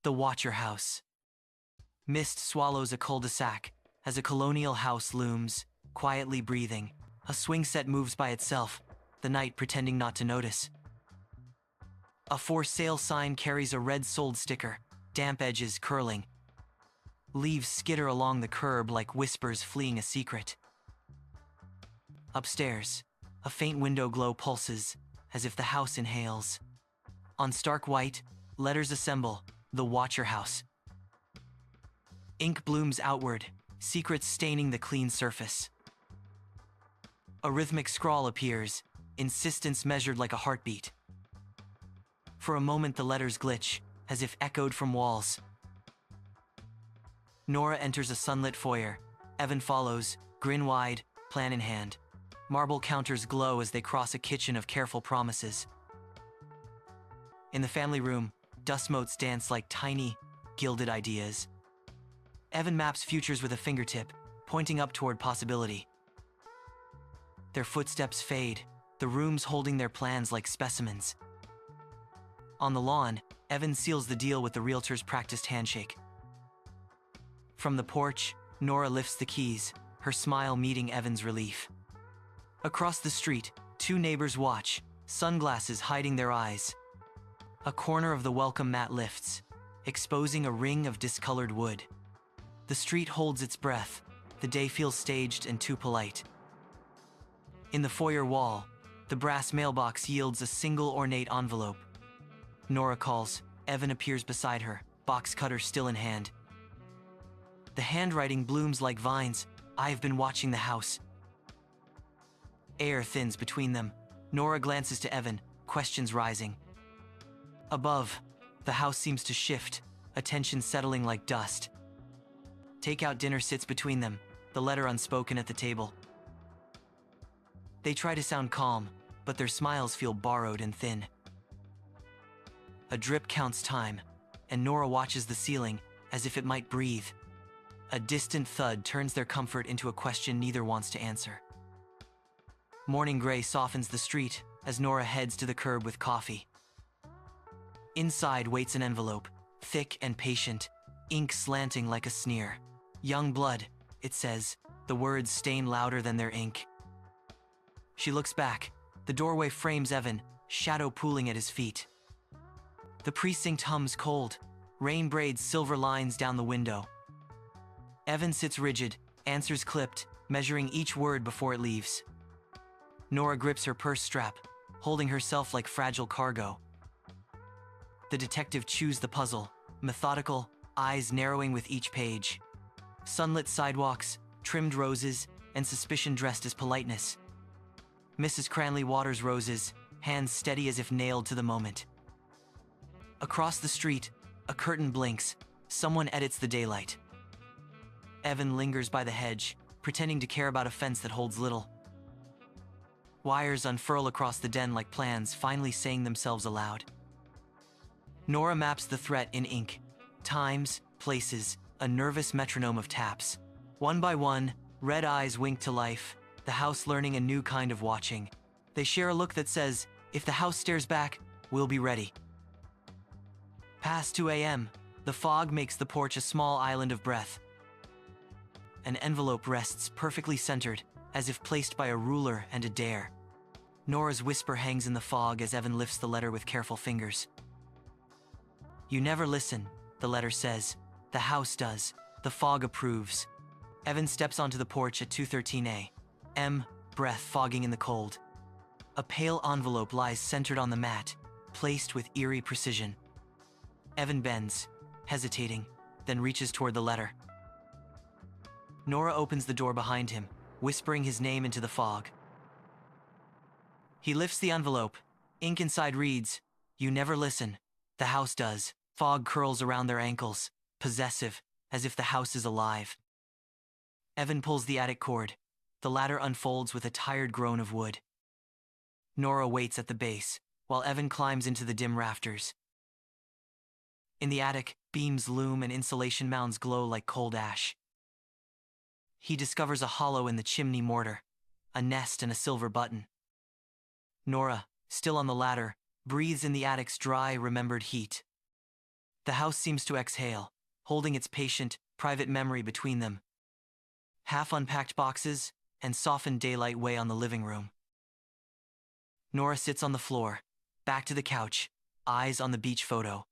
The Watcher House. Mist swallows a cul-de-sac as a colonial house looms, quietly breathing. A swing set moves by itself, the night pretending not to notice. A for sale sign carries a red sold sticker, damp edges curling. Leaves skitter along the curb like whispers fleeing a secret. Upstairs, a faint window glow pulses, as if the house inhales. On stark white, letters assemble, The Watcher House. Ink blooms outward, secrets staining the clean surface. A rhythmic scrawl appears, insistence measured like a heartbeat. For a moment the letters glitch, as if echoed from walls. Nora enters a sunlit foyer. Evan follows, grin wide, plan in hand. Marble counters glow as they cross a kitchen of careful promises. In the family room, dust motes dance like tiny, gilded ideas. Evan maps futures with a fingertip, pointing up toward possibility. Their footsteps fade, the rooms holding their plans like specimens. On the lawn, Evan seals the deal with the realtor's practiced handshake. From the porch, Nora lifts the keys, her smile meeting Evan's relief. Across the street, two neighbors watch, sunglasses hiding their eyes. A corner of the welcome mat lifts, exposing a ring of discolored wood. The street holds its breath, the day feels staged and too polite. In the foyer wall, the brass mailbox yields a single ornate envelope. Nora calls, Evan appears beside her, box cutter still in hand. The handwriting blooms like vines, I've been watching the house. Air thins between them. Nora glances to Evan, questions rising. Above, the house seems to shift, attention settling like dust. Takeout dinner sits between them, the letter unspoken at the table. They try to sound calm, but their smiles feel borrowed and thin. A drip counts time, and Nora watches the ceiling as if it might breathe. A distant thud turns their comfort into a question neither wants to answer. Morning gray softens the street as Nora heads to the curb with coffee. Inside waits an envelope, thick and patient, ink slanting like a sneer. Young blood, it says, the words stain louder than their ink. She looks back. The doorway frames Evan, shadow pooling at his feet. The precinct hums cold, rain braids silver lines down the window. Evan sits rigid, answers clipped, measuring each word before it leaves. Nora grips her purse strap, holding herself like fragile cargo. The detective chews the puzzle, methodical, eyes narrowing with each page. Sunlit sidewalks, trimmed roses, and suspicion dressed as politeness. Mrs. Cranley waters roses, hands steady as if nailed to the moment. Across the street, a curtain blinks, someone edits the daylight. Evan lingers by the hedge, pretending to care about a fence that holds little. Wires unfurl across the den like plans finally saying themselves aloud. Nora maps the threat in ink. Times, places, a nervous metronome of taps. One by one, red eyes wink to life, the house learning a new kind of watching. They share a look that says, if the house stares back, we'll be ready. Past 2 a.m., the fog makes the porch a small island of breath. An envelope rests perfectly centered, as if placed by a ruler and a dare. Nora's whisper hangs in the fog as Evan lifts the letter with careful fingers. You never listen, the letter says. The house does. The fog approves. Evan steps onto the porch at 2:13 a.m., breath fogging in the cold. A pale envelope lies centered on the mat, placed with eerie precision. Evan bends, hesitating, then reaches toward the letter. Nora opens the door behind him, whispering his name into the fog. He lifts the envelope. Ink inside reads, You never listen. The house does. Fog curls around their ankles, possessive, as if the house is alive. Evan pulls the attic cord. The ladder unfolds with a tired groan of wood. Nora waits at the base, while Evan climbs into the dim rafters. In the attic, beams loom and insulation mounds glow like cold ash. He discovers a hollow in the chimney mortar, a nest and a silver button. Nora, still on the ladder, breathes in the attic's dry, remembered heat. The house seems to exhale, holding its patient, private memory between them. Half-unpacked boxes and softened daylight weigh on the living room. Nora sits on the floor, back to the couch, eyes on the beach photo.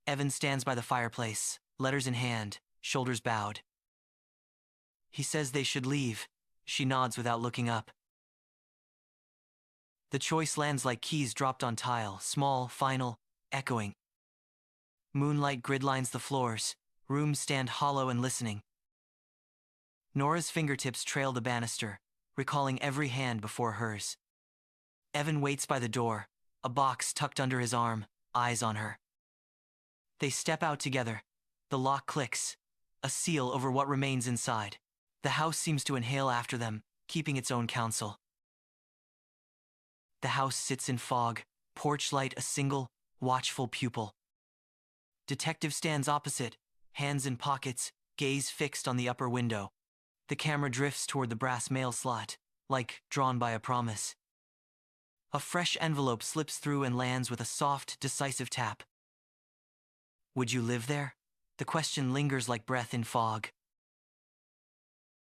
Evan stands by the fireplace, letters in hand, shoulders bowed. He says they should leave. She nods without looking up. The choice lands like keys dropped on tile, small, final, echoing. Moonlight gridlines the floors, rooms stand hollow and listening. Nora's fingertips trail the banister, recalling every hand before hers. Evan waits by the door, a box tucked under his arm, eyes on her. They step out together. The lock clicks, a seal over what remains inside. The house seems to inhale after them, keeping its own counsel. The house sits in fog, porch light a single, watchful pupil. Detective stands opposite, hands in pockets, gaze fixed on the upper window. The camera drifts toward the brass mail slot, like drawn by a promise. A fresh envelope slips through and lands with a soft, decisive tap. Would you live there? The question lingers like breath in fog.